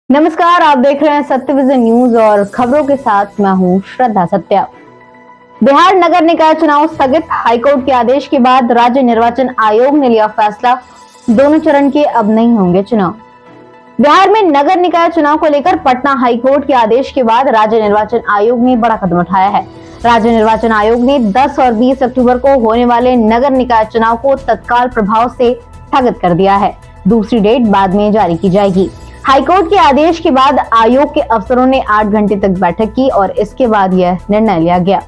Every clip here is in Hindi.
नमस्कार, आप देख रहे हैं सत्य विजन न्यूज और खबरों के साथ मैं हूं श्रद्धा सत्या। बिहार नगर निकाय चुनाव स्थगित, हाईकोर्ट के आदेश के बाद राज्य निर्वाचन आयोग ने लिया फैसला, दोनों चरण के अब नहीं होंगे चुनाव। बिहार में नगर निकाय चुनाव को लेकर पटना हाईकोर्ट के आदेश के बाद राज्य निर्वाचन आयोग ने बड़ा कदम उठाया है। राज्य निर्वाचन आयोग ने 10 और 20 अक्टूबर को होने वाले नगर निकाय चुनाव को तत्काल प्रभाव से स्थगित कर दिया है। दूसरी डेट बाद में जारी की जाएगी। हाईकोर्ट के आदेश के बाद आयोग के अफसरों ने 8 घंटे तक बैठक की और इसके बाद यह निर्णय लिया गया।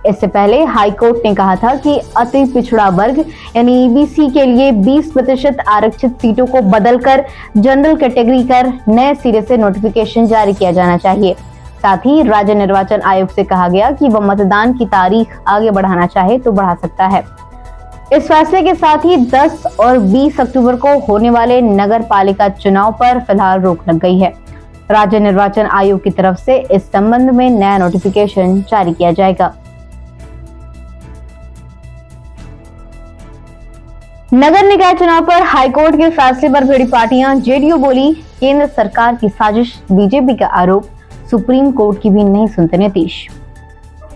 इससे पहले हाईकोर्ट ने कहा था कि अति पिछड़ा वर्ग यानी ईबीसी के लिए 20% आरक्षित सीटों को बदलकर जनरल कैटेगरी कर नए सिरे से नोटिफिकेशन जारी किया जाना चाहिए। साथ ही राज्य निर्वाचन आयोग से कहा गया कि वह मतदान की तारीख आगे बढ़ाना चाहे तो बढ़ा सकता है। इस फैसले के साथ ही 10 और 20 अक्टूबर को होने वाले नगर पालिका चुनाव पर फिलहाल रोक लग गई है। राज्य निर्वाचन आयोग की तरफ से इस संबंध में नया नोटिफिकेशन जारी किया जाएगा। नगर निकाय चुनाव पर हाईकोर्ट के फैसले पर भिड़ी पार्टियां, जेडीयू बोली केंद्र सरकार की साजिश, बीजेपी का आरोप, सुप्रीम कोर्ट की भी नहीं सुनते नीतीश।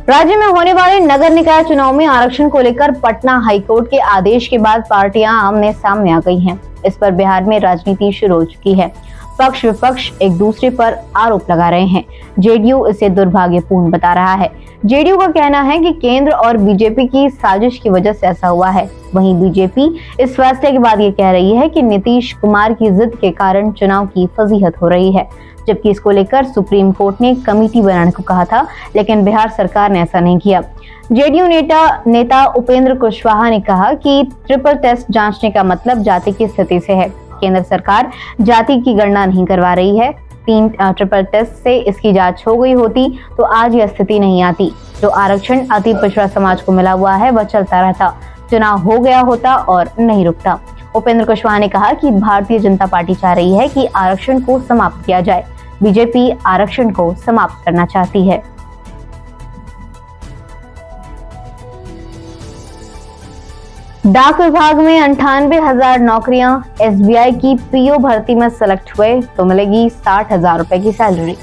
राज्य में होने वाले नगर निकाय चुनाव में आरक्षण को लेकर पटना हाईकोर्ट के आदेश के बाद पार्टियां आमने सामने आ गई हैं। इस पर बिहार में राजनीति शुरू हो चुकी है। पक्ष विपक्ष एक दूसरे पर आरोप लगा रहे हैं। जेडीयू इसे दुर्भाग्यपूर्ण बता रहा है। जेडीयू का कहना है कि केंद्र और बीजेपी की साजिश की वजह से ऐसा हुआ है। वहीं बीजेपी इस फैसले के बाद ये कह रही है कि नीतीश कुमार की जिद के कारण चुनाव की फजीहत हो रही है, जबकि इसको लेकर सुप्रीम कोर्ट ने कमेटी बनाने को कहा था, लेकिन बिहार सरकार ने ऐसा नहीं किया। जेडीयू नेता उपेंद्र कुशवाहा ने कहा कि ट्रिपल टेस्ट जांचने का मतलब जाति की स्थिति से है। केंद्र सरकार जाति की गणना नहीं करवा रही है। 3 ट्रिपल टेस्ट से इसकी जांच हो गई होती तो आज यह स्थिति नहीं आती। जो आरक्षण अति पिछड़ा समाज को मिला हुआ है वह चलता रहता, चुनाव हो गया होता और नहीं रुकता। उपेंद्र कुशवाहा ने कहा कि भारतीय जनता पार्टी चाह रही है कि आरक्षण को समाप्त किया जाए। बीजेपी आरक्षण को समाप्त करना चाहती है। डाक विभाग में 98,000 नौकरियां, एसबीआई की पीओ भर्ती में सेलेक्ट हुए तो मिलेगी 60,000 रुपए की सैलरी।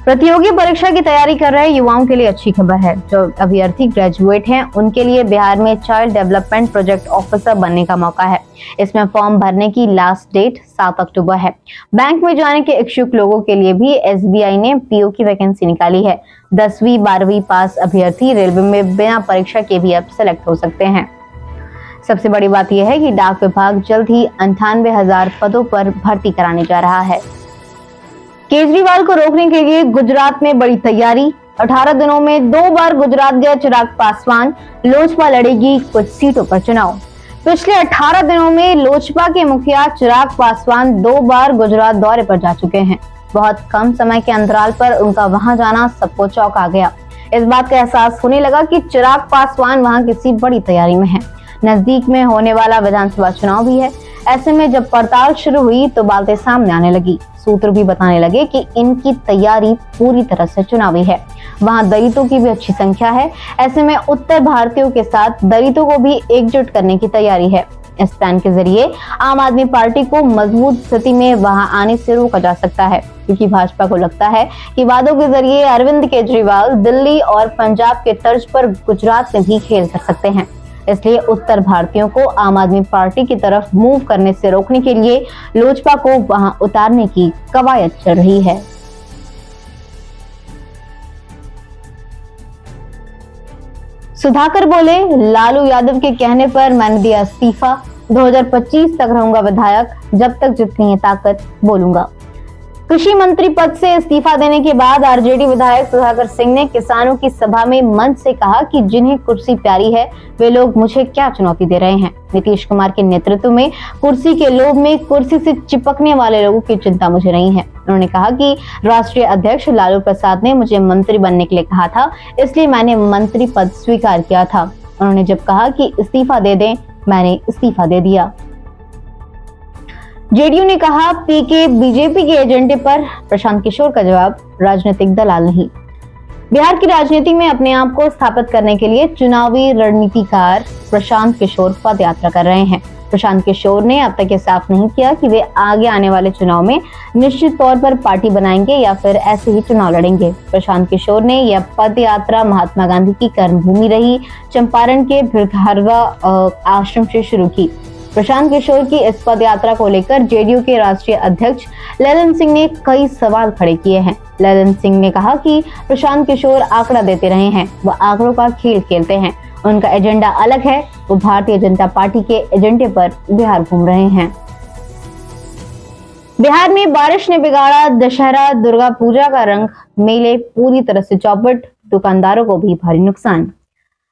प्रतियोगी परीक्षा की तैयारी कर रहे युवाओं के लिए अच्छी खबर है। जो अभ्यर्थी ग्रेजुएट हैं उनके लिए बिहार में चाइल्ड डेवलपमेंट प्रोजेक्ट ऑफिसर बनने का मौका है। इसमें फॉर्म भरने की लास्ट डेट 7 अक्टूबर है। बैंक में जाने के इच्छुक लोगों के लिए भी एसबीआई ने पीओ की वैकेंसी निकाली है। 10वीं 12वीं पास अभ्यर्थी रेलवे में बिना परीक्षा के भी अब सेलेक्ट हो सकते हैं। सबसे बड़ी बात यह है कि डाक विभाग जल्द ही 98,000 पदों पर भर्ती कराने जा रहा है। केजरीवाल को रोकने के लिए गुजरात में बड़ी तैयारी। 18 दिनों में 2 बार गुजरात गए चिराग पासवान, लोजपा लड़ेगी कुछ सीटों पर चुनाव। पिछले 18 दिनों में लोजपा के मुखिया चिराग पासवान 2 बार गुजरात दौरे पर जा चुके हैं। बहुत कम समय के अंतराल पर उनका वहां जाना सबको चौंका गया। इस बात का एहसास होने लगा कि चिराग पासवान वहां किसी बड़ी तैयारी में है। नजदीक में होने वाला विधानसभा चुनाव भी है। ऐसे में जब पड़ताल शुरू हुई तो बातें सामने आने लगी। सूत्र भी बताने लगे कि इनकी तैयारी पूरी तरह से चुनावी है। वहां दलितों की भी अच्छी संख्या है। ऐसे में उत्तर भारतीयों के साथ दलितों को भी एकजुट करने की तैयारी है। इस प्लान के जरिए आम आदमी पार्टी को मजबूत स्थिति में वहां आने से रोका जा सकता है, क्योंकि भाजपा को लगता है कि वादों के जरिए अरविंद केजरीवाल दिल्ली और पंजाब के तर्ज पर गुजरात में भी खेल कर सकते हैं। इसलिए उत्तर भारतीयों को आम आदमी पार्टी की तरफ मूव करने से रोकने के लिए लोजपा को वहां उतारने की कवायद चल रही है। सुधाकर बोले, लालू यादव के कहने पर मैंने दिया इस्तीफा, 2025 तक रहूंगा विधायक, जब तक जितनी है ताकत बोलूंगा। कृषि मंत्री पद से इस्तीफा देने के बाद आरजेडी विधायक सुधाकर सिंह ने किसानों की सभा में मंच से कहा कि जिन्हें कुर्सी प्यारी है वे लोग मुझे क्या चुनौती दे रहे हैं। नीतीश कुमार के नेतृत्व में कुर्सी के लोभ में कुर्सी से चिपकने वाले लोगों की चिंता मुझे नहीं है। उन्होंने कहा कि राष्ट्रीय अध्यक्ष लालू प्रसाद ने मुझे मंत्री बनने के लिए कहा था, इसलिए मैंने मंत्री पद स्वीकार किया था। उन्होंने जब कहा कि इस्तीफा दे दें, मैंने इस्तीफा दे दिया। जेडीयू ने कहा पीके बीजेपी के एजेंडे पर, प्रशांत किशोर का जवाब, राजनीतिक दलाल नहीं। बिहार की राजनीति में अपने आप को स्थापित करने के लिए चुनावी रणनीतिकार प्रशांत किशोर पद यात्रा कर रहे हैं। प्रशांत किशोर ने अब तक ये साफ नहीं किया कि वे आगे आने वाले चुनाव में निश्चित तौर पर पार्टी बनाएंगे या फिर ऐसे ही चुनाव लड़ेंगे। प्रशांत किशोर ने यह पद यात्रा महात्मा गांधी की कर्मभूमि रही चंपारण के भिड़हरवा आश्रम से शुरू की। प्रशांत किशोर की इस पद यात्रा को लेकर जेडीयू के राष्ट्रीय अध्यक्ष ललन सिंह ने कई सवाल खड़े किए हैं। ललन सिंह ने कहा कि प्रशांत किशोर आंकड़ा देते रहे हैं, वह आंकड़ों का खेल खेलते हैं, उनका एजेंडा अलग है, वो भारतीय जनता पार्टी के एजेंडे पर बिहार घूम रहे हैं। बिहार में बारिश ने बिगाड़ा दशहरा दुर्गा पूजा का रंग, मेले पूरी तरह से चौपट, दुकानदारों को भी भारी नुकसान।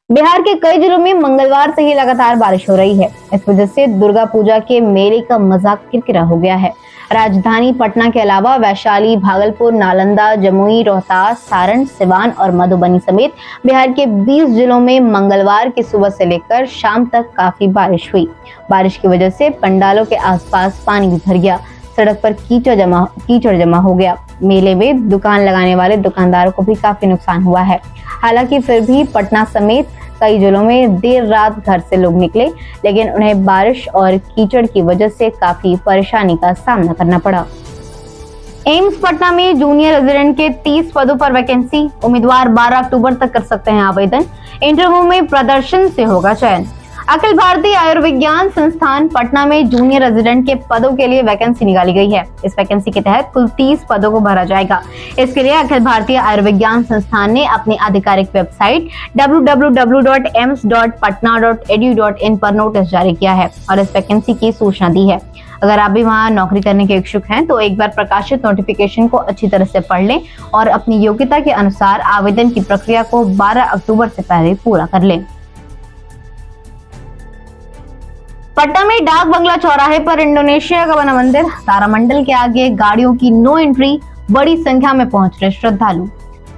बिहार के कई जिलों में मंगलवार से ही लगातार बारिश हो रही है। इस वजह से दुर्गा पूजा के मेले का मजाक किरकिरा हो गया है। राजधानी पटना के अलावा वैशाली, भागलपुर, नालंदा, जमुई, रोहतास, सारण, सिवान और मधुबनी समेत बिहार के 20 जिलों में मंगलवार की सुबह से लेकर शाम तक काफी बारिश हुई। बारिश की वजह से पंडालों के आसपास पानी भी भर गया, सड़क पर कीचड़ जमा हो गया। मेले में दुकान लगाने वाले दुकानदारों को भी काफी नुकसान हुआ है। हालांकि फिर भी पटना समेत कई जिलों में देर रात घर से लोग निकले, लेकिन उन्हें बारिश और कीचड़ की वजह से काफी परेशानी का सामना करना पड़ा। एम्स पटना में जूनियर रेजिडेंट के 30 पदों पर वैकेंसी, उम्मीदवार 12 अक्टूबर तक कर सकते हैं आवेदन। इंटरव्यू में प्रदर्शन से होगा चयन। अखिल भारतीय आयुर्विज्ञान संस्थान पटना में जूनियर रेजिडेंट के पदों के लिए वैकेंसी निकाली गई है। इस वैकेंसी के तहत कुल 30 पदों को भरा जाएगा। इसके लिए अखिल भारतीय आयुर्विज्ञान संस्थान ने अपनी आधिकारिक वेबसाइट www.ems.patna.edu.in पर नोटिस जारी किया है और इस वैकेंसी की सूचना दी है। अगर आप भी वहां नौकरी करने के इच्छुक हैं तो एक बार प्रकाशित नोटिफिकेशन को अच्छी तरह से पढ़ लें और अपनी योग्यता के अनुसार आवेदन की प्रक्रिया को 12 अक्टूबर से पहले पूरा कर लें। पटना में डाक बंगला चौराहे पर इंडोनेशिया का बना मंदिर, तारामंडल के आगे गाड़ियों की नो एंट्री, बड़ी संख्या में पहुंच रहे श्रद्धालु।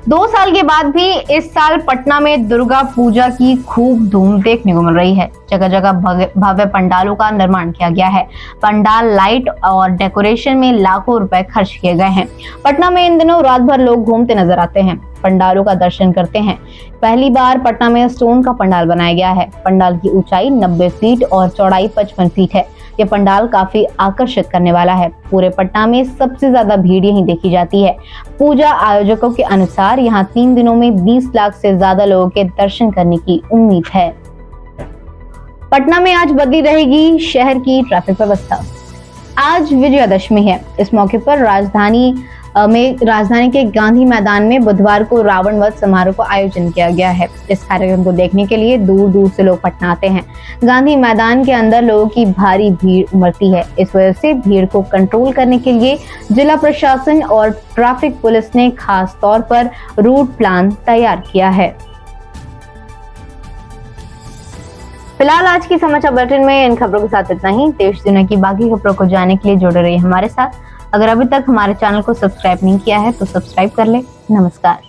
2 साल के बाद भी इस साल पटना में दुर्गा पूजा की खूब धूम देखने को मिल रही है। जगह जगह भव्य पंडालों का निर्माण किया गया है। पंडाल, लाइट और डेकोरेशन में लाखों रुपए खर्च किए गए हैं। पटना में इन दिनों रात भर लोग घूमते नजर आते हैं, पंडालों का दर्शन करते हैं। पहली बार पटना में स्टोन का पंडाल बनाया गया है। पंडाल की ऊंचाई 90 फीट और चौड़ाई 55 फीट है। ये पंडाल काफी आकर्षित करने वाला है। पूरे पटना में सबसे ज्यादा भीड़ यहीं देखी जाती है। पूजा आयोजकों के अनुसार यहाँ 3 दिनों में 20 लाख से ज्यादा लोगों के दर्शन करने की उम्मीद है। पटना में आज बदली रहेगी शहर की ट्रैफिक व्यवस्था। आज विजयादशमी है। इस मौके पर राजधानी के गांधी मैदान में बुधवार को रावण वध समारोह का आयोजन किया गया है। इस कार्यक्रम को देखने के लिए दूर दूर से लोग पटना आते हैं। गांधी मैदान के अंदर लोगों की भारी भीड़ उमड़ती है। इस वजह से भीड़ को कंट्रोल करने के लिए जिला प्रशासन और ट्रैफिक पुलिस ने खास तौर पर रूट प्लान तैयार किया है। फिलहाल आज की समाचार बुलेटिन में इन खबरों के साथ इतना ही। देश दुनिया की बाकी खबरों को जानने के लिए जुड़े रहिए हमारे साथ। अगर अभी तक हमारे चैनल को सब्सक्राइब नहीं किया है तो सब्सक्राइब कर ले। नमस्कार।